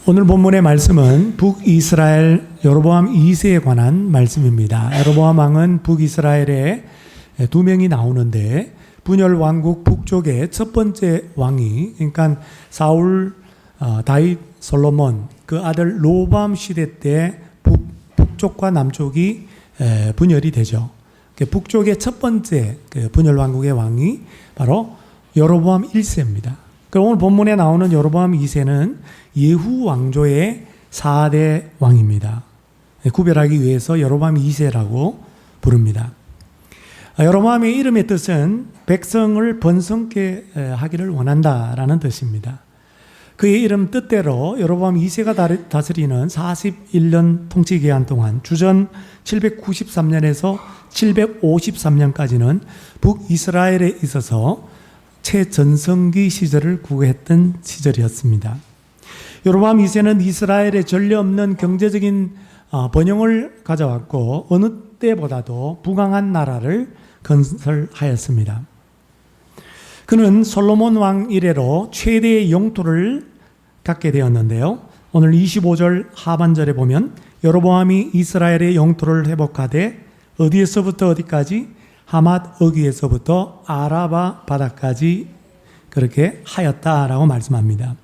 오늘 본문의 말씀은 북이스라엘 여로보암 2세에 관한 말씀입니다. 여로보암 왕은 북이스라엘에 두 명이 나오는데 분열 왕국 북쪽의 첫 번째 왕이, 그러니까 사울, 다윗, 솔로몬 그 아들 로보암 시대 때 북쪽과 남쪽이 분열이 되죠. 북쪽의 첫 번째 분열 왕국의 왕이 바로 여로보암 1세입니다. 오늘 본문에 나오는 여로보암 2세는 예후 왕조의 4대 왕입니다. 구별하기 위해서 여로보암 2세라고 부릅니다. 여로보암의 이름의 뜻은 백성을 번성케 하기를 원한다라는 뜻입니다. 그의 이름 뜻대로 여로보암 2세가 다스리는 41년 통치 기간 동안 주전 793년에서 753년까지는 북이스라엘에 있어서 최전성기 시절을 구가했던 시절이었습니다. 여로보암 2세는 이스라엘에 전례 없는 경제적인 번영을 가져왔고 어느 때보다도 부강한 나라를 건설하였습니다. 그는 솔로몬 왕 이래로 최대의 영토를 갖게 되었는데요. 오늘 25절 하반절에 보면 여로보암이 이스라엘의 영토를 회복하되 어디에서부터 어디까지? 하맛 어귀에서부터 아라바 바다까지 그렇게 하였다라고 말씀합니다.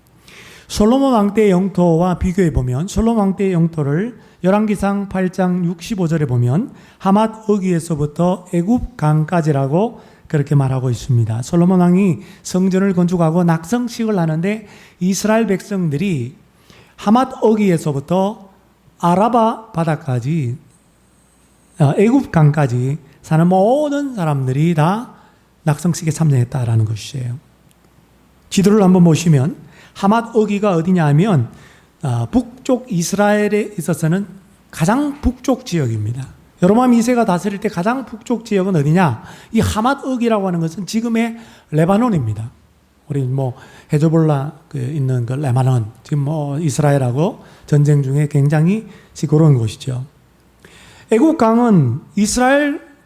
솔로몬 왕 때의 영토와 비교해 보면 솔로몬 왕 때의 영토를 열왕기상 8장 65절에 보면 하맛 어귀에서부터 애굽 강까지라고 그렇게 말하고 있습니다. 솔로몬 왕이 성전을 건축하고 낙성식을 하는데 이스라엘 백성들이 하맛 어귀에서부터 아라바 바다까지 애굽 강까지 사는 모든 사람들이 다 낙성식에 참여했다라는 것이에요. 지도를 한번 보시면 하맛 어귀가 어디냐 하면 북쪽 이스라엘에 있어서는 가장 북쪽 지역입니다. 여로보암 2세가 다스릴 때 가장 북쪽 지역은 어디냐? 이 하맛 어귀라고 하는 것은 지금의 레바논입니다. 우리 헤즈볼라 있는 그 레바논, 지금 이스라엘하고 전쟁 중에 굉장히 시끄러운 곳이죠. 애굽 강은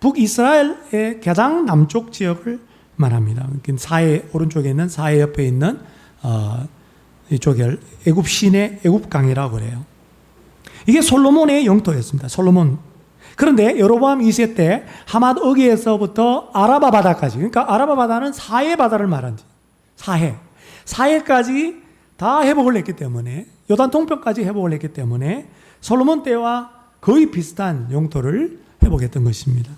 북이스라엘의 가장 남쪽 지역을 말합니다. 사해 오른쪽에 있는 사해 옆에 있는 이쪽을 애굽 시내 애굽 강이라고 그래요. 이게 솔로몬의 영토였습니다. 솔로몬. 그런데 여로보암 2세 때 하맛 어귀에서부터 아라바 바다까지, 그러니까 아라바 바다는 사해 바다를 말하는 사해까지 다 회복을 했기 때문에, 요단 동편까지 회복을 했기 때문에 솔로몬 때와 거의 비슷한 영토를 회복했던 것입니다.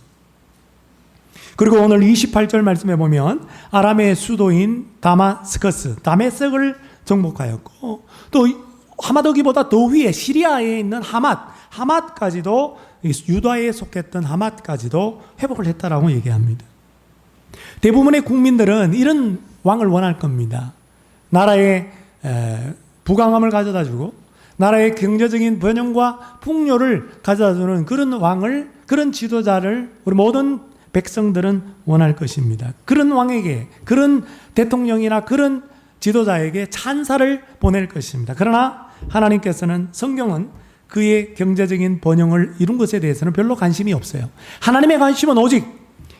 그리고 오늘 28절 말씀해 보면 아람의 수도인 다메섹을 정복하였고, 또 하맛 어귀보다 더 위에 시리아에 있는 하맛까지도, 유다에 속했던 하맛까지도 회복을 했다라고 얘기합니다. 대부분의 국민들은 이런 왕을 원할 겁니다. 나라의 부강함을 가져다 주고 나라의 경제적인 번영과 풍요를 가져다 주는 그런 왕을, 그런 지도자를 우리 모든 백성들은 원할 것입니다. 그런 왕에게, 그런 대통령이나 그런 지도자에게 찬사를 보낼 것입니다. 그러나 하나님께서는, 성경은 그의 경제적인 번영을 이룬 것에 대해서는 별로 관심이 없어요. 하나님의 관심은 오직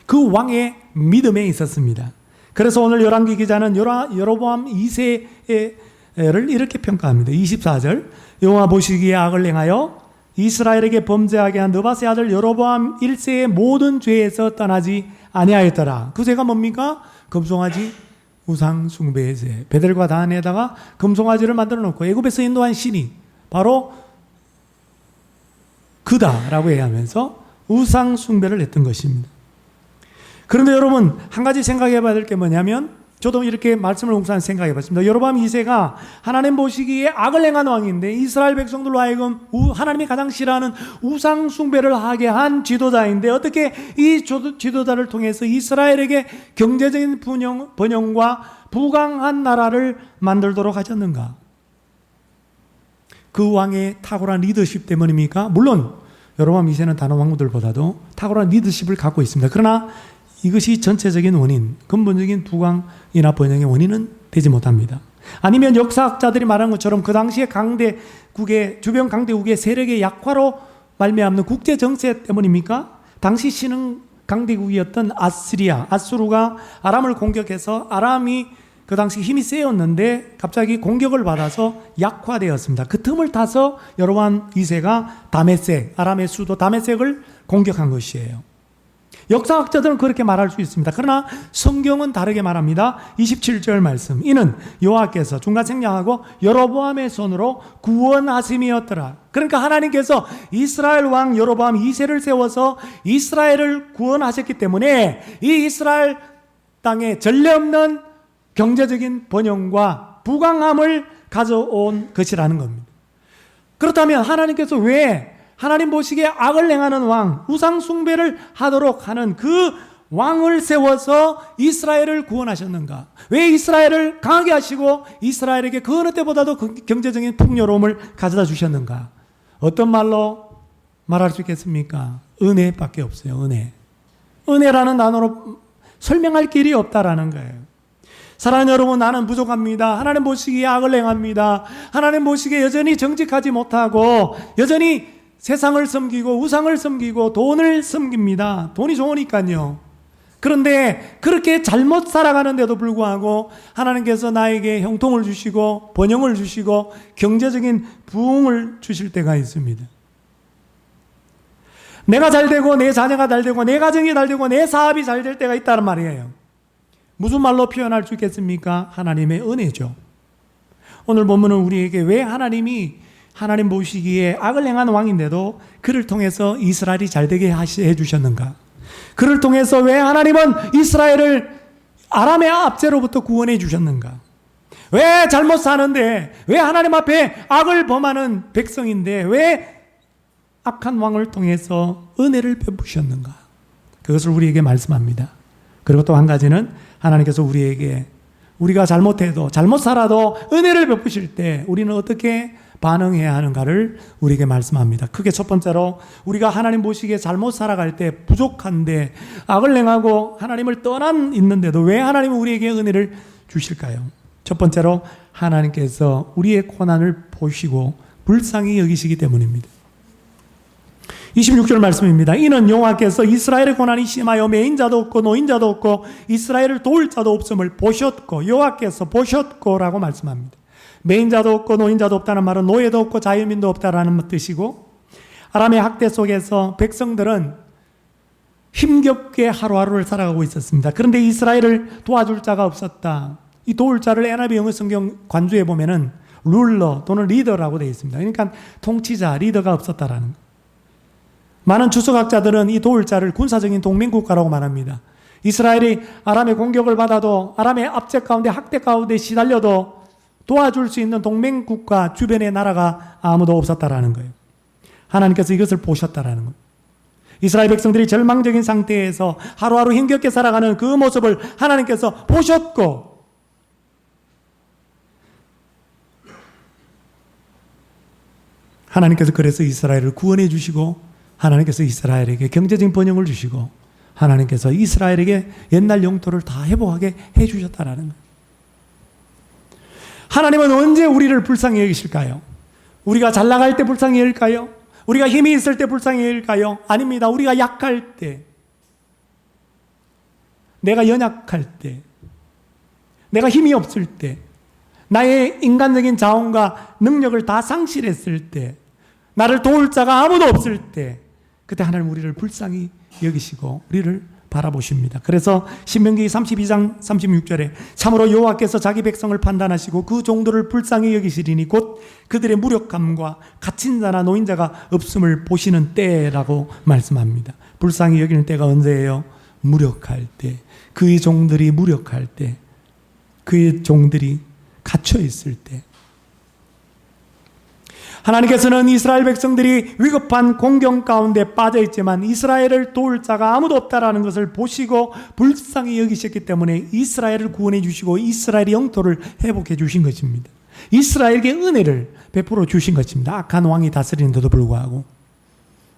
그 왕의 믿음에 있었습니다. 그래서 오늘 열왕기 기자는 여로보암 2세를 이렇게 평가합니다. 24절, 여호와 보시기에 악을 행하여 이스라엘에게 범죄하게 한 느밧의 아들 여로보암 1세의 모든 죄에서 떠나지 아니하였더라. 그 죄가 뭡니까? 금송아지 우상 숭배의 죄. 베델과 단에다가 금송아지를 만들어 놓고 애굽에서 인도한 신이 바로 그다라고 얘기하면서 우상 숭배를 했던 것입니다. 그런데 여러분, 한 가지 생각해 봐야 될 게 뭐냐면, 저도 이렇게 말씀을 옹산 생각해 봤습니다. 여로보암 2세가 하나님 보시기에 악을 행한 왕인데 이스라엘 백성들로 하여금 하나님이 가장 싫어하는 우상 숭배를 하게 한 지도자인데, 어떻게 이 지도자를 통해서 이스라엘에게 경제적인 번영과 부강한 나라를 만들도록 하셨는가? 그 왕의 탁월한 리더십 때문입니까? 물론 여로보암 2세는 다른 왕들보다도 탁월한 리더십을 갖고 있습니다. 그러나 이것이 전체적인 원인, 근본적인 부강이나 번영의 원인은 되지 못합니다. 아니면 역사학자들이 말한 것처럼 그 당시에 주변 강대국의 세력의 약화로 말미암는 국제 정세 때문입니까? 당시 신흥 강대국이었던 아수르가 아람을 공격해서 아람이 그 당시 힘이 세었는데 갑자기 공격을 받아서 약화되었습니다. 그 틈을 타서 여로보암 2세가 다메섹, 아람의 수도 다메섹을 공격한 것이에요. 역사학자들은 그렇게 말할 수 있습니다. 그러나 성경은 다르게 말합니다. 27절 말씀. 이는 여호와께서 중간 생략하고 여로보암의 손으로 구원하심이었더라. 그러니까 하나님께서 이스라엘 왕 여로보암 2세를 세워서 이스라엘을 구원하셨기 때문에 이 이스라엘 땅에 전례 없는 경제적인 번영과 부강함을 가져온 것이라는 겁니다. 그렇다면 하나님께서 왜 하나님 보시기에 악을 행하는 왕, 우상 숭배를 하도록 하는 그 왕을 세워서 이스라엘을 구원하셨는가? 왜 이스라엘을 강하게 하시고 이스라엘에게 그 어느 때보다도 경제적인 풍요로움을 가져다 주셨는가? 어떤 말로 말할 수 있겠습니까? 은혜밖에 없어요. 은혜. 은혜라는 단어로 설명할 길이 없다라는 거예요. 사랑하는 여러분, 나는 부족합니다. 하나님 보시기에 악을 행합니다. 하나님 보시기에 여전히 정직하지 못하고 여전히 세상을 섬기고 우상을 섬기고 돈을 섬깁니다. 돈이 좋으니까요. 그런데 그렇게 잘못 살아가는데도 불구하고 하나님께서 나에게 형통을 주시고 번영을 주시고 경제적인 부흥을 주실 때가 있습니다. 내가 잘 되고 내 자녀가 잘 되고 내 가정이 잘 되고 내 사업이 잘 될 때가 있다는 말이에요. 무슨 말로 표현할 수 있겠습니까? 하나님의 은혜죠. 오늘 본문은 우리에게 왜 하나님 보시기에 악을 행한 왕인데도 그를 통해서 이스라엘이 잘되게 해주셨는가? 그를 통해서 왜 하나님은 이스라엘을 아람의 압제로부터 구원해 주셨는가? 왜 잘못 사는데, 왜 하나님 앞에 악을 범하는 백성인데 왜 악한 왕을 통해서 은혜를 베푸셨는가? 그것을 우리에게 말씀합니다. 그리고 또 한 가지는 하나님께서 우리가 잘못해도 잘못 살아도 은혜를 베푸실 때 우리는 어떻게 반응해야 하는가를 우리에게 말씀합니다. 크게 첫 번째로 우리가 하나님 보시기에 잘못 살아갈 때 부족한데 악을 행하고 하나님을 떠난 있는데도 왜 하나님은 우리에게 은혜를 주실까요? 첫 번째로 하나님께서 우리의 고난을 보시고 불쌍히 여기시기 때문입니다. 26절 말씀입니다. 이는 여호와께서 이스라엘의 고난이 심하여 매인자도 없고 노인자도 없고 이스라엘을 도울 자도 없음을 보셨고, 여호와께서 보셨고라고 말씀합니다. 매인자도 없고 노인자도 없다는 말은 노예도 없고 자유민도 없다라는 뜻이고, 아람의 학대 속에서 백성들은 힘겹게 하루하루를 살아가고 있었습니다. 그런데 이스라엘을 도와줄 자가 없었다. 이 도울 자를 NIV 영어 성경 관주에 보면은 룰러 또는 리더라고 되어 있습니다. 그러니까 통치자, 리더가 없었다라는 거예요. 많은 주석학자들은 이 도울 자를 군사적인 동맹국가라고 말합니다. 이스라엘이 아람의 공격을 받아도, 아람의 압제 가운데 학대 가운데 시달려도 도와줄 수 있는 동맹국가 주변의 나라가 아무도 없었다라는 거예요. 하나님께서 이것을 보셨다라는 거예요. 이스라엘 백성들이 절망적인 상태에서 하루하루 힘겹게 살아가는 그 모습을 하나님께서 보셨고, 하나님께서 그래서 이스라엘을 구원해 주시고, 하나님께서 이스라엘에게 경제적인 번영을 주시고, 하나님께서 이스라엘에게 옛날 영토를 다 회복하게 해 주셨다라는 거예요. 하나님은 언제 우리를 불쌍히 여기실까요? 우리가 잘 나갈 때 불쌍히 여길까요? 우리가 힘이 있을 때 불쌍히 여길까요? 아닙니다. 우리가 약할 때, 내가 연약할 때, 내가 힘이 없을 때, 나의 인간적인 자원과 능력을 다 상실했을 때, 나를 도울 자가 아무도 없을 때, 그때 하나님 우리를 불쌍히 여기시고 우리를 바라보십니다. 그래서 신명기 32장 36절에 참으로 여호와께서 자기 백성을 판단하시고 그 종들을 불쌍히 여기시리니 곧 그들의 무력함과 갇힌 자나 노인자가 없음을 보시는 때라고 말씀합니다. 불쌍히 여기는 때가 언제예요? 무력할 때, 그의 종들이 무력할 때, 그의 종들이 갇혀 있을 때. 하나님께서는 이스라엘 백성들이 위급한 공경 가운데 빠져 있지만 이스라엘을 도울 자가 아무도 없다라는 것을 보시고 불쌍히 여기셨기 때문에 이스라엘을 구원해 주시고 이스라엘의 영토를 회복해 주신 것입니다. 이스라엘에게 은혜를 베풀어 주신 것입니다. 악한 왕이 다스리는데도 불구하고,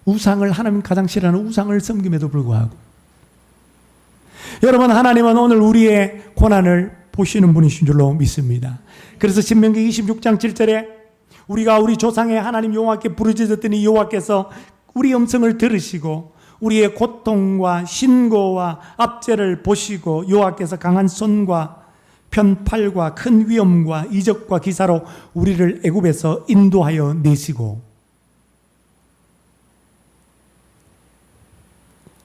우상을, 하나님 가장 싫어하는 우상을 섬김에도 불구하고. 여러분, 하나님은 오늘 우리의 고난을 보시는 분이신 줄로 믿습니다. 그래서 신명기 26장 7절에 우리가 우리 조상의 하나님 여호와께 부르짖었더니 여호와께서 우리 음성을 들으시고 우리의 고통과 신고와 압제를 보시고 여호와께서 강한 손과 편팔과 큰 위험과 이적과 기사로 우리를 애굽에서 인도하여 내시고,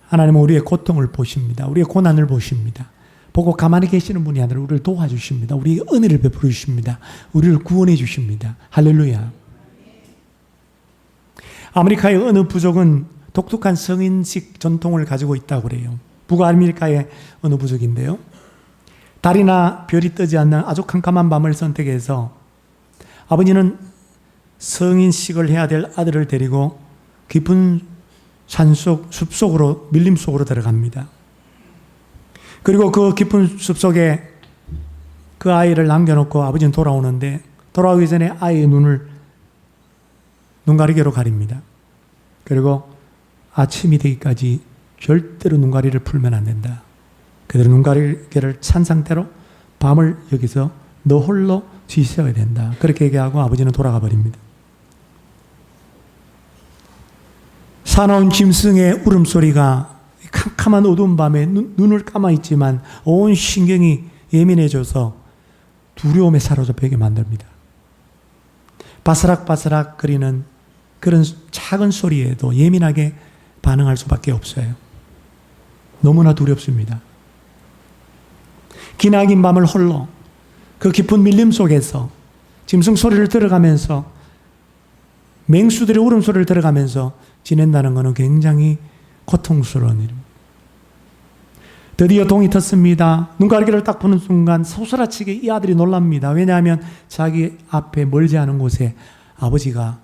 하나님은 우리의 고통을 보십니다. 우리의 고난을 보십니다. 보고 가만히 계시는 분이 아니라 우리를 도와주십니다. 우리의 은혜를 베풀어 주십니다. 우리를 구원해 주십니다. 할렐루야. 아메리카의 어느 부족은 독특한 성인식 전통을 가지고 있다고 그래요. 북아메리카의 어느 부족인데요. 달이나 별이 뜨지 않는 아주 캄캄한 밤을 선택해서 아버지는 성인식을 해야 될 아들을 데리고 깊은 산속, 숲속으로, 밀림 속으로 들어갑니다. 그리고 그 깊은 숲속에 그 아이를 남겨놓고 아버지는 돌아오는데, 돌아오기 전에 아이의 눈을 눈가리개로 가립니다. 그리고 아침이 되기까지 절대로 눈가리를 풀면 안 된다. 그대로 눈가리개를 찬 상태로 밤을 여기서 너 홀로 지새워야 된다. 그렇게 얘기하고 아버지는 돌아가 버립니다. 사나운 짐승의 울음소리가 캄캄한 어두운 밤에 눈을 감아 있지만 온 신경이 예민해져서 두려움에 사로잡히게 만듭니다. 바스락바스락 거리는 그런 작은 소리에도 예민하게 반응할 수밖에 없어요. 너무나 두렵습니다. 기나긴 밤을 홀로 그 깊은 밀림 속에서 짐승 소리를 들어가면서, 맹수들의 울음소리를 들어가면서 지낸다는 것은 굉장히 고통스러운 일입니다. 드디어 동이 텄습니다. 눈가리개를 딱 보는 순간 소스라치게 이 아들이 놀랍니다. 왜냐하면 자기 앞에 멀지 않은 곳에 아버지가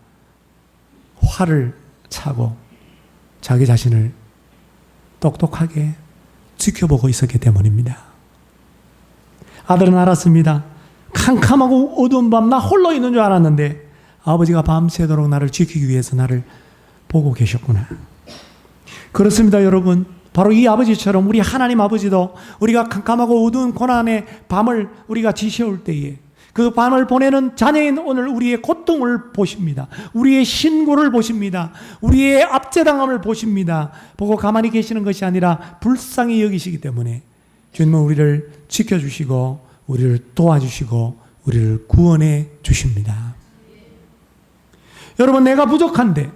활을 차고 자기 자신을 똑똑하게 지켜보고 있었기 때문입니다. 아들은 알았습니다. 캄캄하고 어두운 밤 나 홀로 있는 줄 알았는데 아버지가 밤새도록 나를 지키기 위해서 나를 보고 계셨구나. 그렇습니다, 여러분. 바로 이 아버지처럼 우리 하나님 아버지도 우리가 캄캄하고 어두운 고난의 밤을 우리가 지새울 때에 그 밤을 보내는 자녀인 오늘 우리의 고통을 보십니다. 우리의 신고를 보십니다. 우리의 압제당함을 보십니다. 보고 가만히 계시는 것이 아니라 불쌍히 여기시기 때문에 주님은 우리를 지켜주시고 우리를 도와주시고 우리를 구원해 주십니다. 여러분, 내가 부족한데,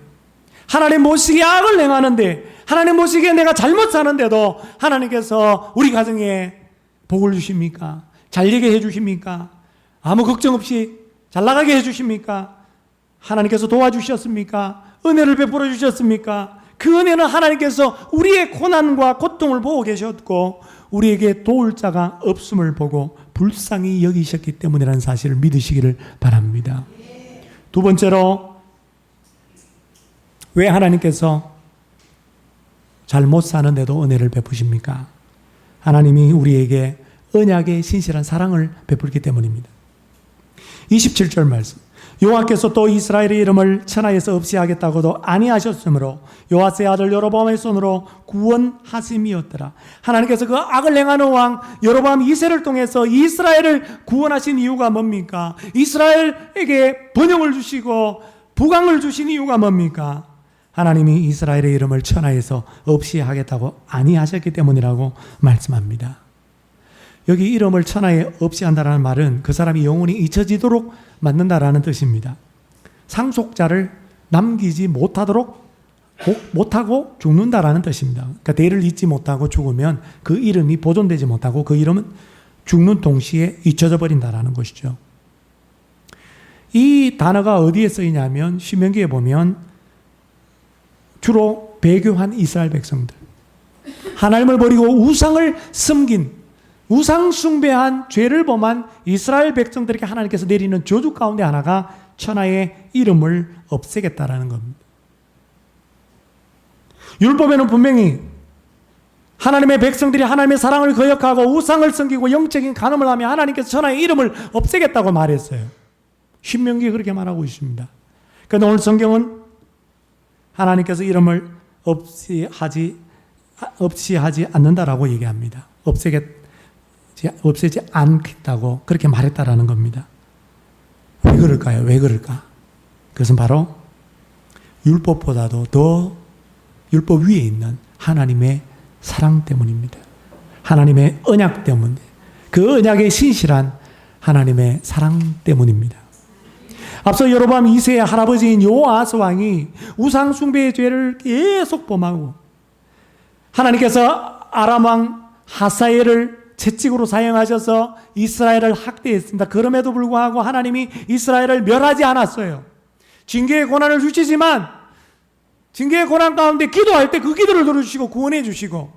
하나님 모시기에 악을 행하는데, 하나님 모시기에 내가 잘못 사는데도 하나님께서 우리 가정에 복을 주십니까? 잘 되게 해주십니까? 아무 걱정 없이 잘 나가게 해주십니까? 하나님께서 도와주셨습니까? 은혜를 베풀어 주셨습니까? 그 은혜는 하나님께서 우리의 고난과 고통을 보고 계셨고 우리에게 도울 자가 없음을 보고 불쌍히 여기셨기 때문이라는 사실을 믿으시기를 바랍니다. 두 번째로, 왜 하나님께서 잘못 사는데도 은혜를 베푸십니까? 하나님이 우리에게 언약의 신실한 사랑을 베풀기 때문입니다. 27절 말씀. 여호와께서 또 이스라엘의 이름을 천하에서 없이 하겠다고도 아니하셨으므로 요아스의 아들 여로보암의 손으로 구원하심이었더라. 하나님께서 그 악을 행하는 왕 여로보암 2세를 통해서 이스라엘을 구원하신 이유가 뭡니까? 이스라엘에게 번영을 주시고 부강을 주신 이유가 뭡니까? 하나님이 이스라엘의 이름을 천하에서 없이 하겠다고 아니하셨기 때문이라고 말씀합니다. 여기 이름을 천하에 없이 한다는 말은 그 사람이 영원히 잊혀지도록 만든다라는 뜻입니다. 상속자를 남기지 못하고 죽는다라는 뜻입니다. 그러니까 대를 잇지 못하고 죽으면 그 이름이 보존되지 못하고 그 이름은 죽는 동시에 잊혀져 버린다라는 것이죠. 이 단어가 어디에 쓰이냐면 신명기에 보면 주로 배교한 이스라엘 백성들, 하나님을 버리고 우상을 섬긴, 우상 숭배한 죄를 범한 이스라엘 백성들에게 하나님께서 내리는 저주 가운데 하나가 천하의 이름을 없애겠다라는 겁니다. 율법에는 분명히 하나님의 백성들이 하나님의 사랑을 거역하고 우상을 섬기고 영적인 간음을 하며 하나님께서 천하의 이름을 없애겠다고 말했어요. 신명기에 그렇게 말하고 있습니다. 그런데 오늘 성경은 하나님께서 이름을 없이 하지 않는다라고 얘기합니다. 없애지 않겠다고 그렇게 말했다라는 겁니다. 왜 그럴까요? 왜 그럴까? 그것은 바로 율법보다도 더 율법 위에 있는 하나님의 사랑 때문입니다. 하나님의 언약 때문에. 그 언약의 신실한 하나님의 사랑 때문입니다. 앞서 여로보암 2세의 할아버지인 여호아스 왕이 우상 숭배의 죄를 계속 범하고 하나님께서 아람 왕 하사엘을 채찍으로 사용하셔서 이스라엘을 학대했습니다. 그럼에도 불구하고 하나님이 이스라엘을 멸하지 않았어요. 징계의 고난을 주시지만 징계의 고난 가운데 기도할 때 그 기도를 들어주시고 구원해 주시고,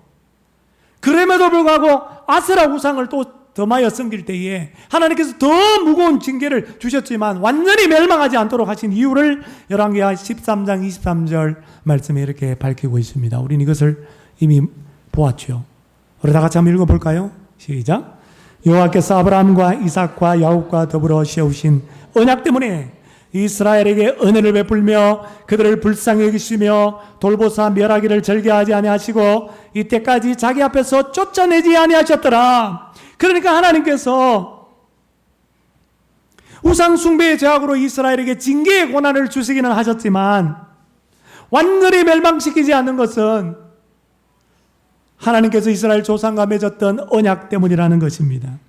그럼에도 불구하고 아세라 우상을 또 더하여 섬길 때에 하나님께서 더 무거운 징계를 주셨지만 완전히 멸망하지 않도록 하신 이유를 열왕기하 13장 23절 말씀에 이렇게 밝히고 있습니다. 우리는 이것을 이미 보았죠. 우리 다 같이 한번 읽어볼까요? 시작. 여호와께서 아브라함과 이삭과 야곱과 더불어 세우신 언약 때문에 이스라엘에게 은혜를 베풀며 그들을 불쌍히 여기시며 돌보사 멸하기를 절개하지 아니하시고 이때까지 자기 앞에서 쫓아내지 아니하셨더라. 그러니까 하나님께서 우상 숭배의 죄악으로 이스라엘에게 징계의 고난을 주시기는 하셨지만 완전히 멸망시키지 않는 것은 하나님께서 이스라엘 조상과 맺었던 언약 때문이라는 것입니다.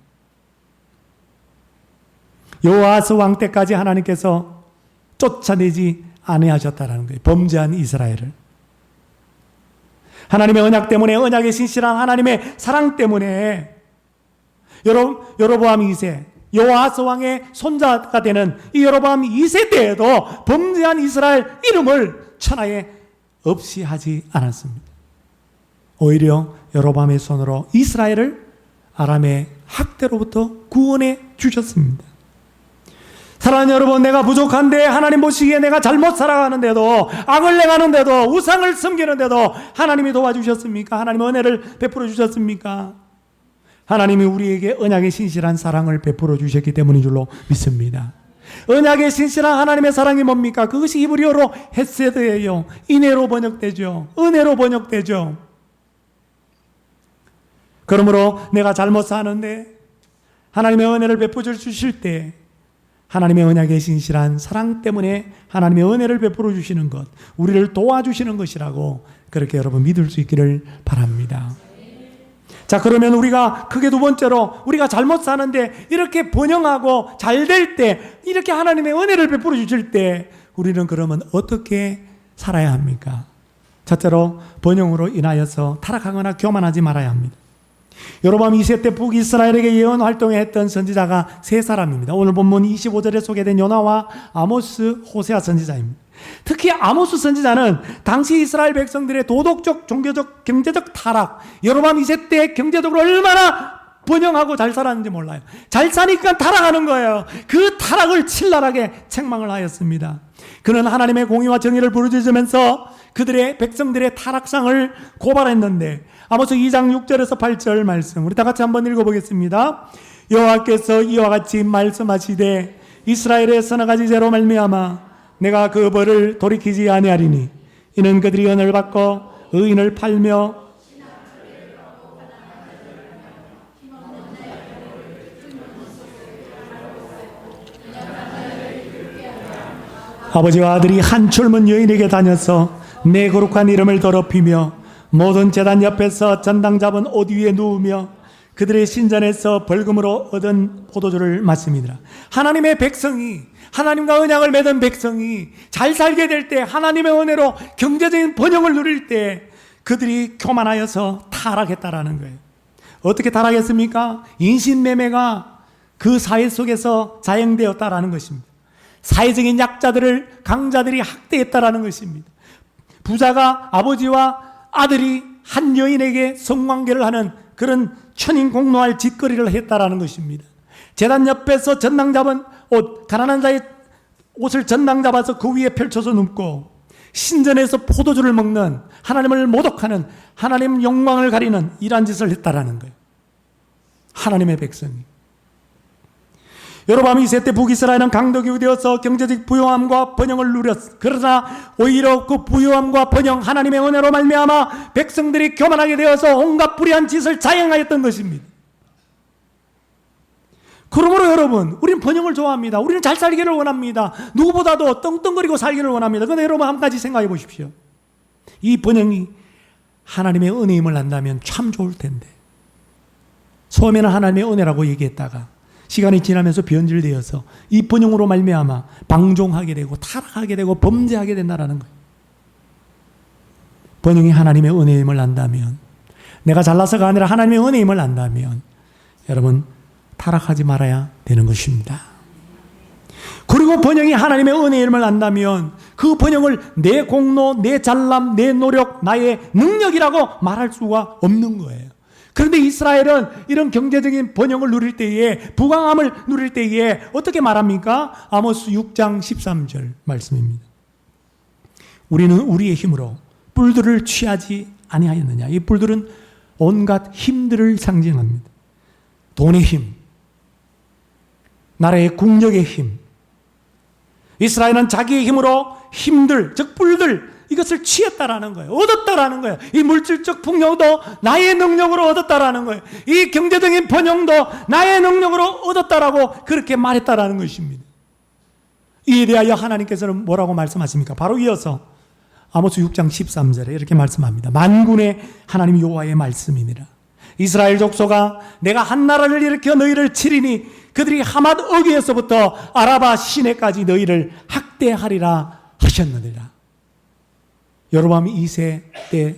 여호아스 왕 때까지 하나님께서 쫓아내지 아니하셨다라는 거예요. 범죄한 이스라엘을. 하나님의 언약 때문에, 언약의 신실한 하나님의 사랑 때문에 여로보암 2세, 여호아스 왕의 손자가 되는 이 여로보암 2세 때에도 범죄한 이스라엘 이름을 천하에 없이 하지 않았습니다. 오히려 여로보암의 손으로 이스라엘을 아람의 학대로부터 구원해 주셨습니다. 사랑하는 여러분, 내가 부족한데 하나님 보시기에 내가 잘못 살아가는데도, 악을 행하는데도, 우상을 섬기는데도 하나님이 도와주셨습니까? 하나님 은혜를 베풀어 주셨습니까? 하나님이 우리에게 언약의 신실한 사랑을 베풀어 주셨기 때문인 줄로 믿습니다. 언약의 신실한 하나님의 사랑이 뭡니까? 그것이 히브리어로 헤세드예요. 인애로 번역되죠. 은혜로 번역되죠. 그러므로 내가 잘못 사는데 하나님의 은혜를 베풀어 주실 때 하나님의 언약의 신실한 사랑 때문에 하나님의 은혜를 베풀어 주시는 것, 우리를 도와주시는 것이라고 그렇게 여러분 믿을 수 있기를 바랍니다. 자, 그러면 우리가 크게 두 번째로 우리가 잘못 사는데 이렇게 번영하고 잘 될 때, 이렇게 하나님의 은혜를 베풀어 주실 때 우리는 그러면 어떻게 살아야 합니까? 첫째로 번영으로 인하여서 타락하거나 교만하지 말아야 합니다. 여로보암 2세 때 북이스라엘에게 예언 활동했던 선지자가 세 사람입니다. 오늘 본문 25절에 소개된 요나와 아모스, 호세아 선지자입니다. 특히 아모스 선지자는 당시 이스라엘 백성들의 도덕적, 종교적, 경제적 타락, 여로보암 2세 때 경제적으로 얼마나 번영하고 잘 살았는지 몰라요. 잘 사니까 타락하는 거예요. 그 타락을 칠랄하게 책망을 하였습니다. 그는 하나님의 공의와 정의를 부르짖으면서 그들의 백성들의 타락상을 고발했는데, 아모스 2장 6절에서 8절 말씀 우리 다 같이 한번 읽어보겠습니다. 여호와께서 이와 같이 말씀하시되 이스라엘의 서너 가지 죄로 말미암아 내가 그 벌을 돌이키지 아니하리니 이는 그들이 은을 받고 의인을 팔며 아버지와 아들이 한 젊은 여인에게 다녀서 내 거룩한 이름을 더럽히며 모든 제단 옆에서 전당 잡은 옷 위에 누우며 그들의 신전에서 벌금으로 얻은 포도주를 마십니다. 하나님의 백성이, 하나님과 언약을 맺은 백성이 잘 살게 될 때, 하나님의 은혜로 경제적인 번영을 누릴 때 그들이 교만하여서 타락했다라는 거예요. 어떻게 타락했습니까? 인신매매가 그 사회 속에서 자행되었다라는 것입니다. 사회적인 약자들을 강자들이 학대했다라는 것입니다. 부자가 아버지와 아들이 한 여인에게 성관계를 하는 그런 천인공노할 짓거리를 했다라는 것입니다. 제단 옆에서 전당 잡은 옷, 가난한 자의 옷을 전당 잡아서 그 위에 펼쳐서 눕고, 신전에서 포도주를 먹는, 하나님을 모독하는, 하나님 영광을 가리는 이러한 짓을 했다라는 거예요. 하나님의 백성이. 여로보암 2세 때 북이스라엘은 강덕이 되어서 경제적 부유함과 번영을 누렸어. 그러나 오히려 그 부유함과 번영, 하나님의 은혜로 말미암아 백성들이 교만하게 되어서 온갖 불의한 짓을 자행하였던 것입니다. 그러므로 여러분, 우리는 번영을 좋아합니다. 우리는 잘 살기를 원합니다. 누구보다도 떵떵거리고 살기를 원합니다. 그런데 여러분 한 가지 생각해 보십시오. 이 번영이 하나님의 은혜임을 안다면 참 좋을 텐데 처음에는 하나님의 은혜라고 얘기했다가 시간이 지나면서 변질되어서 이 번영으로 말미암아 방종하게 되고 타락하게 되고 범죄하게 된다라는 거예요. 번영이 하나님의 은혜임을 안다면, 내가 잘나서가 아니라 하나님의 은혜임을 안다면 여러분 타락하지 말아야 되는 것입니다. 그리고 번영이 하나님의 은혜임을 안다면 그 번영을 내 공로, 내 잘남, 내 노력, 나의 능력이라고 말할 수가 없는 거예요. 그런데 이스라엘은 이런 경제적인 번영을 누릴 때에, 부강함을 누릴 때에 어떻게 말합니까? 아모스 6장 13절 말씀입니다. 우리는 우리의 힘으로 뿔들을 취하지 아니하였느냐. 이 뿔들은 온갖 힘들을 상징합니다. 돈의 힘, 나라의 국력의 힘. 이스라엘은 자기의 힘으로 힘들, 즉 뿔들, 이것을 취했다라는 거예요. 얻었다라는 거예요. 이 물질적 풍요도 나의 능력으로 얻었다라는 거예요. 이 경제적인 번영도 나의 능력으로 얻었다라고 그렇게 말했다라는 것입니다. 이에 대하여 하나님께서는 뭐라고 말씀하십니까? 바로 이어서 아모스 6장 13절에 이렇게 말씀합니다. 만군의 하나님 여호와의 말씀이니라. 이스라엘 족속아, 내가 한 나라를 일으켜 너희를 치리니 그들이 하맛 어귀에서부터 아라바 시내까지 너희를 학대하리라 하셨느니라. 여로보암 2세 때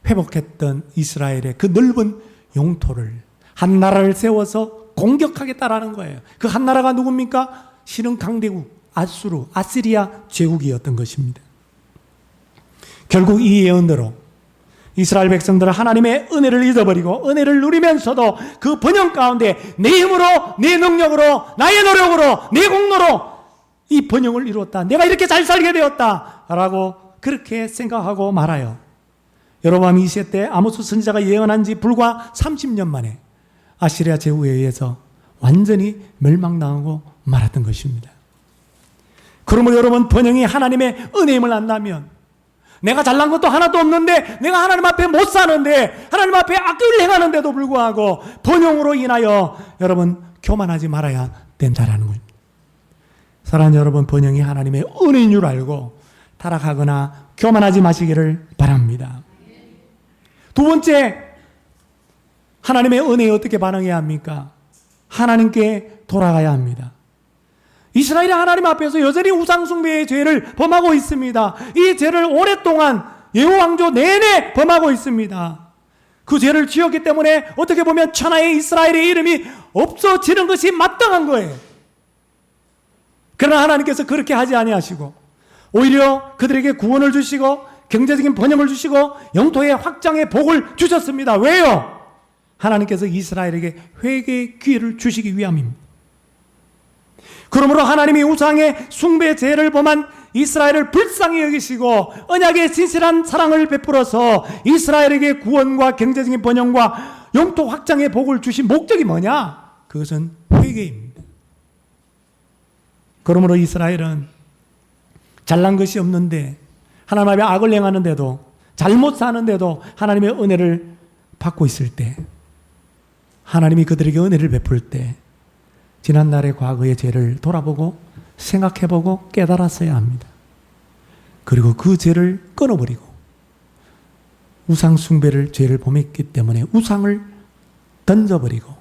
회복했던 이스라엘의 그 넓은 영토를 한 나라를 세워서 공격하겠다라는 거예요. 그 한 나라가 누굽니까? 실은 강대국 아수르, 아시리아 제국이었던 것입니다. 결국 이 예언대로 이스라엘 백성들은 하나님의 은혜를 잊어버리고 은혜를 누리면서도 그 번영 가운데 내 힘으로, 내 능력으로, 나의 노력으로, 내 공로로 이 번영을 이루었다. 내가 이렇게 잘 살게 되었다. 라고 그렇게 생각하고 말아요. 여로보암 2세 때 아모스 선지자가 예언한 지 불과 30년 만에 아시리아 제국에 의해서 완전히 멸망당하고 말았던 것입니다. 그러므로 여러분, 번영이 하나님의 은혜임을 안다면, 내가 잘난 것도 하나도 없는데, 내가 하나님 앞에 못 사는데, 하나님 앞에 악을 행하는데도 불구하고 번영으로 인하여 여러분 교만하지 말아야 된다라는 겁니다. 사랑하는 여러분, 번영이 하나님의 은혜인 줄 알고 타락하거나 교만하지 마시기를 바랍니다. 두 번째, 하나님의 은혜에 어떻게 반응해야 합니까? 하나님께 돌아가야 합니다. 이스라엘이 하나님 앞에서 여전히 우상숭배의 죄를 범하고 있습니다. 이 죄를 오랫동안 예후 왕조 내내 범하고 있습니다. 그 죄를 지었기 때문에 어떻게 보면 천하의 이스라엘의 이름이 없어지는 것이 마땅한 거예요. 그러나 하나님께서 그렇게 하지 아니하시고 오히려 그들에게 구원을 주시고 경제적인 번영을 주시고 영토의 확장의 복을 주셨습니다. 왜요? 하나님께서 이스라엘에게 회개의 기회를 주시기 위함입니다. 그러므로 하나님이 우상의 숭배 죄를 범한 이스라엘을 불쌍히 여기시고 언약의 진실한 사랑을 베풀어서 이스라엘에게 구원과 경제적인 번영과 영토 확장의 복을 주신 목적이 뭐냐? 그것은 회개입니다. 그러므로 이스라엘은 잘난 것이 없는데, 하나님 앞에 악을 행하는데도, 잘못 사는데도 하나님의 은혜를 받고 있을 때, 하나님이 그들에게 은혜를 베풀 때 지난날의 과거의 죄를 돌아보고 생각해보고 깨달았어야 합니다. 그리고 그 죄를 끊어버리고, 우상 숭배를 죄를 범했기 때문에 우상을 던져버리고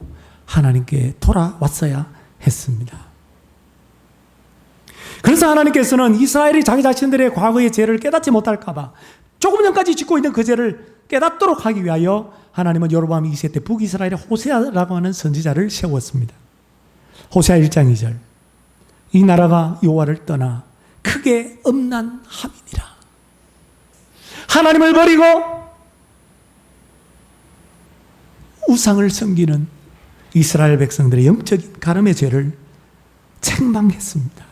하나님께 돌아왔어야 했습니다. 그래서 하나님께서는 이스라엘이 자기 자신들의 과거의 죄를 깨닫지 못할까봐 조금 전까지 짓고 있는 그 죄를 깨닫도록 하기 위하여 하나님은 여로보암 2세 때 북이스라엘의 호세아라고 하는 선지자를 세웠습니다. 호세아 1장 2절, 이 나라가 여호와를 떠나 크게 음란함이니라. 하나님을 버리고 우상을 섬기는 이스라엘 백성들의 영적인 가늠의 죄를 책망했습니다.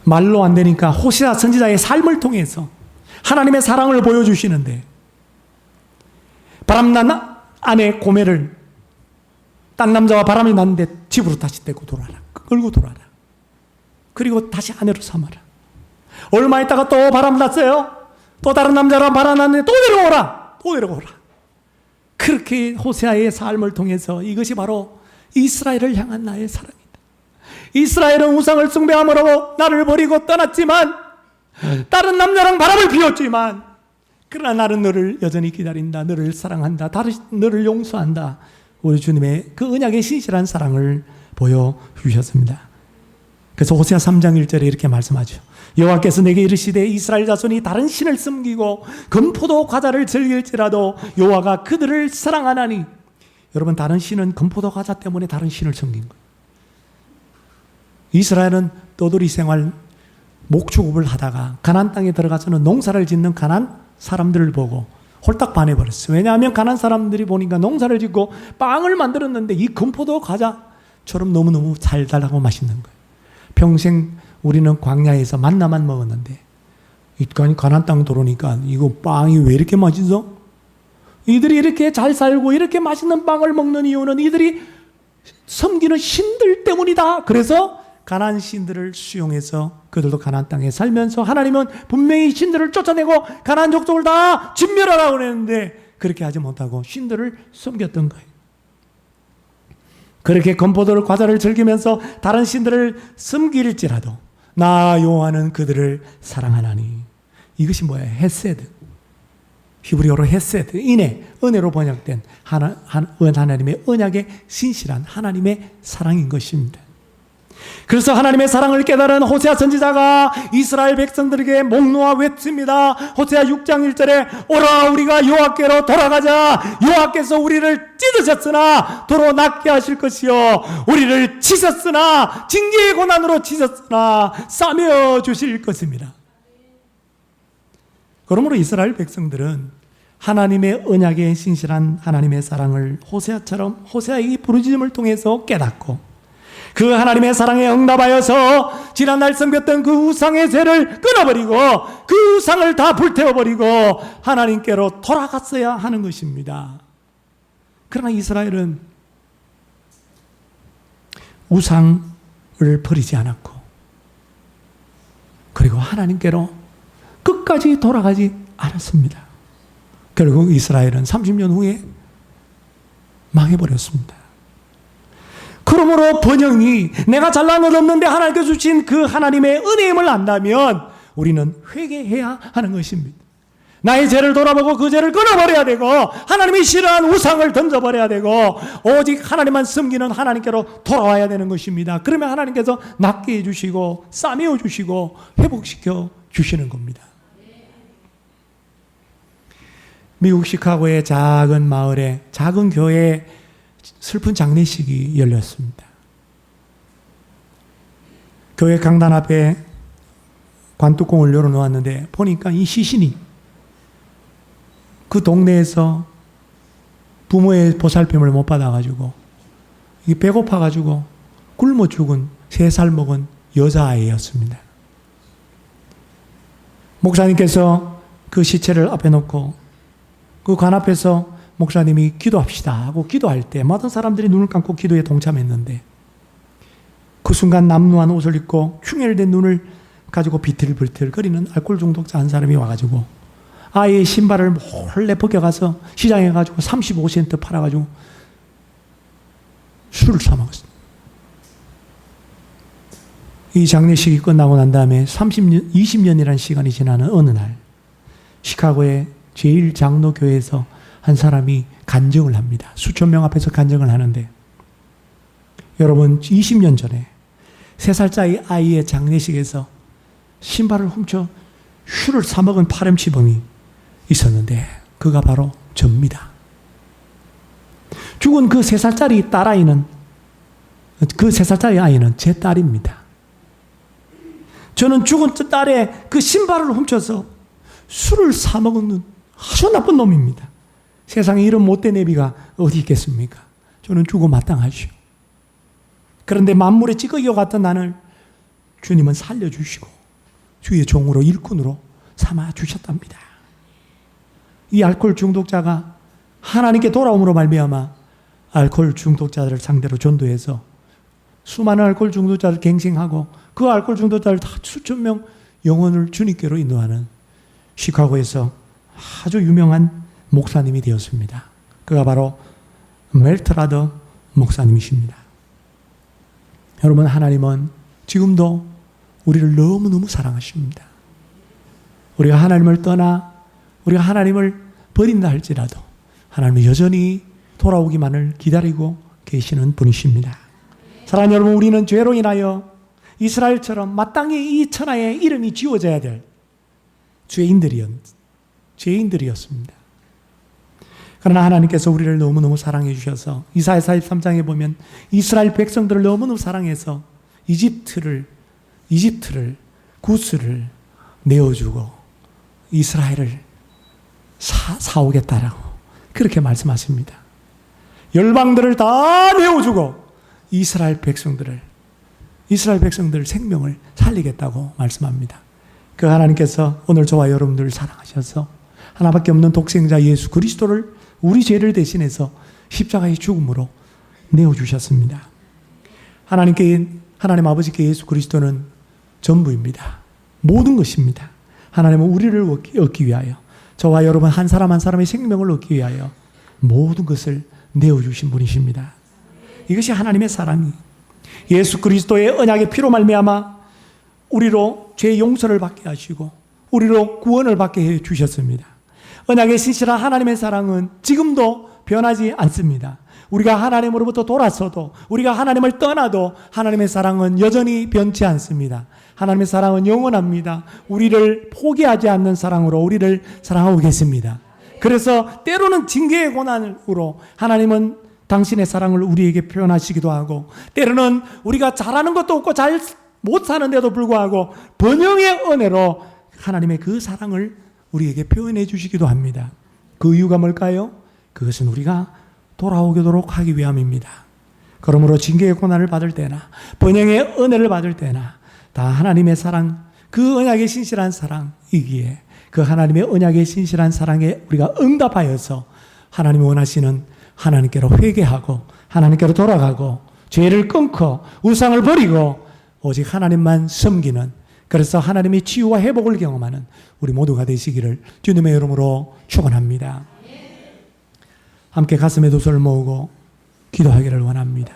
말로 안 되니까 호세아 선지자의 삶을 통해서 하나님의 사랑을 보여주시는데, 바람난 아내 고멜을 딴 남자와 바람이 났는데 집으로 다시 데리고 돌아라. 끌고 돌아라. 그리고 다시 아내로 삼아라. 얼마 있다가 또 바람 났어요. 또 다른 남자랑 바람 났는데 또 데려오라. 또 데려오라. 그렇게 호세아의 삶을 통해서 이것이 바로 이스라엘을 향한 나의 사랑이다. 이스라엘은 우상을 숭배함으로 나를 버리고 떠났지만, 다른 남자랑 바람을 피웠지만, 그러나 나는 너를 여전히 기다린다. 너를 사랑한다. 너를 용서한다. 우리 주님의 그 언약의 신실한 사랑을 보여주셨습니다. 그래서 호세아 3장 1절에 이렇게 말씀하죠. 여호와께서 내게 이르시되 이스라엘 자손이 다른 신을 섬기고 금포도 과자를 즐길지라도 여호와가 그들을 사랑하나니. 여러분, 다른 신은 금포도 과자 때문에 다른 신을 섬긴 거예요. 이스라엘은 떠돌이 생활, 목축업을 하다가 가나안 땅에 들어가서는 농사를 짓는 가나안 사람들을 보고 홀딱 반해버렸어요. 왜냐하면 가나안 사람들이 보니까 농사를 짓고 빵을 만들었는데 이 금포도 과자처럼 너무너무 잘 달라고 맛있는 거예요. 평생 우리는 광야에서 만나만 먹었는데 가나안 땅 들어오니까 이거 빵이 왜 이렇게 맛있어? 이들이 이렇게 잘 살고 이렇게 맛있는 빵을 먹는 이유는 이들이 섬기는 신들 때문이다. 그래서 가나안 신들을 수용해서 그들도 가나안 땅에 살면서 하나님은 분명히 신들을 쫓아내고 가나안 족속을 다 진멸하라고 그랬는데 그렇게 하지 못하고 신들을 섬겼던 거예요. 그렇게 금포도를 과자를 즐기면서 다른 신들을 섬길지라도 나 여호와는 그들을 사랑하나니. 이것이 뭐예요? 헤세드. 히브리어로 헤세드, 인애, 은혜로 번역된 하나님의 언약의 신실한 하나님의 사랑인 것입니다. 그래서 하나님의 사랑을 깨달은 호세아 선지자가 이스라엘 백성들에게 목 놓아 외칩니다. 호세아 6장 1절에 오라 우리가 여호와께로 돌아가자. 여호와께서 우리를 찢으셨으나 도로 낫게 하실 것이요 우리를 치셨으나 징계의 고난으로 치셨으나 싸매어 주실 것입니다. 그러므로 이스라엘 백성들은 하나님의 언약의 신실한 하나님의 사랑을 호세아의 부르짖음을 통해서 깨닫고 그 하나님의 사랑에 응답하여서 지난날 섬겼던 그 우상의 죄를 끊어버리고 그 우상을 다 불태워버리고 하나님께로 돌아갔어야 하는 것입니다. 그러나 이스라엘은 우상을 버리지 않았고 그리고 하나님께로 끝까지 돌아가지 않았습니다. 결국 이스라엘은 30년 후에 망해버렸습니다. 그러므로 번영이 내가 잘난 것 없는데 하나님께서 주신 그 하나님의 은혜임을 안다면 우리는 회개해야 하는 것입니다. 나의 죄를 돌아보고 그 죄를 끊어버려야 되고 하나님이 싫어하는 우상을 던져버려야 되고 오직 하나님만 섬기는 하나님께로 돌아와야 되는 것입니다. 그러면 하나님께서 낫게 해주시고 싸매어 주시고 회복시켜 주시는 겁니다. 미국 시카고의 작은 마을에 작은 교회에 슬픈 장례식이 열렸습니다. 교회 강단 앞에 관뚜껑을 열어놓았는데 보니까 이 시신이 그 동네에서 부모의 보살핌을 못 받아가지고 배고파가지고 굶어 죽은 3살 먹은 여자아이였습니다. 목사님께서 그 시체를 앞에 놓고 그 관 앞에서 목사님이 기도합시다 하고 기도할 때 모든 사람들이 눈을 감고 기도에 동참했는데 그 순간 남루한 옷을 입고 흉혈된 눈을 가지고 비틀비틀 거리는 알코올 중독자 한 사람이 와가지고 아이의 신발을 몰래 벗겨가서 시장에 가지고 35센트 팔아가지고 술을 사 먹었어요. 이 장례식이 끝나고 난 다음에 30년, 20년이라는 시간이 지나는 어느 날 시카고의 제1장로교회에서 한 사람이 간증을 합니다. 수천 명 앞에서 간증을 하는데 여러분 20년 전에 3살짜리 아이의 장례식에서 신발을 훔쳐 슈를 사먹은 파렴치범이 있었는데 그가 바로 접니다. 죽은 그 3살짜리 딸아이는 그 3살짜리 아이는 제 딸입니다. 저는 죽은 딸의 그 신발을 훔쳐서 술을 사먹은 아주 나쁜 놈입니다. 세상에 이런 못된 애비가 어디 있겠습니까? 저는 죽어 마땅하죠. 그런데 만물의 찌꺼기와 같은 나를 주님은 살려주시고 주의 종으로 일꾼으로 삼아주셨답니다. 이 알코올 중독자가 하나님께 돌아옴으로 말미암아 알코올 중독자들을 상대로 전도해서 수많은 알코올 중독자를 갱생하고 그 알코올 중독자를 다 수천 명 영혼을 주님께로 인도하는 시카고에서 아주 유명한 목사님이 되었습니다. 그가 바로 멜트라더 목사님이십니다. 여러분, 하나님은 지금도 우리를 너무너무 사랑하십니다. 우리가 하나님을 떠나 우리가 하나님을 버린다 할지라도 하나님은 여전히 돌아오기만을 기다리고 계시는 분이십니다. 사랑하는 여러분, 우리는 죄로 인하여 이스라엘처럼 마땅히 이 천하에 이름이 지워져야 될 죄인들이었습니다. 그러나 하나님께서 우리를 너무너무 사랑해 주셔서 이사야 43장에 보면 이스라엘 백성들을 너무너무 사랑해서 이집트를 구스를 내어주고 이스라엘을 사오겠다라고 그렇게 말씀하십니다. 열방들을 다 내어주고 이스라엘 백성들 생명을 살리겠다고 말씀합니다. 그 하나님께서 오늘 저와 여러분들을 사랑하셔서 하나밖에 없는 독생자 예수 그리스도를 우리 죄를 대신해서 십자가의 죽음으로 내어주셨습니다. 하나님 아버지께 예수 그리스도는 전부입니다. 모든 것입니다. 하나님은 우리를 얻기 위하여, 저와 여러분 한 사람 한 사람의 생명을 얻기 위하여 모든 것을 내어주신 분이십니다. 이것이 하나님의 사랑이, 예수 그리스도의 언약의 피로 말미암아 우리로 죄 용서를 받게 하시고 우리로 구원을 받게 해 주셨습니다. 언약의 신실한 하나님의 사랑은 지금도 변하지 않습니다. 우리가 하나님으로부터 돌아서도, 우리가 하나님을 떠나도 하나님의 사랑은 여전히 변치 않습니다. 하나님의 사랑은 영원합니다. 우리를 포기하지 않는 사랑으로 우리를 사랑하고 계십니다. 그래서 때로는 징계의 고난으로 하나님은 당신의 사랑을 우리에게 표현하시기도 하고, 때로는 우리가 잘하는 것도 없고 잘 못 사는데도 불구하고 번영의 은혜로 하나님의 그 사랑을 우리에게 표현해 주시기도 합니다. 그 이유가 뭘까요? 그것은 우리가 돌아오도록 하기 위함입니다. 그러므로 징계의 고난을 받을 때나 번영의 은혜를 받을 때나 다 하나님의 사랑, 그 언약의 신실한 사랑이기에 그 하나님의 언약의 신실한 사랑에 우리가 응답하여서 하나님이 원하시는 하나님께로 회개하고 하나님께로 돌아가고 죄를 끊고 우상을 버리고 오직 하나님만 섬기는, 그래서 하나님의 치유와 회복을 경험하는 우리 모두가 되시기를 주님의 이름으로 축원합니다. 함께 가슴에 두 손을 모으고 기도하기를 원합니다.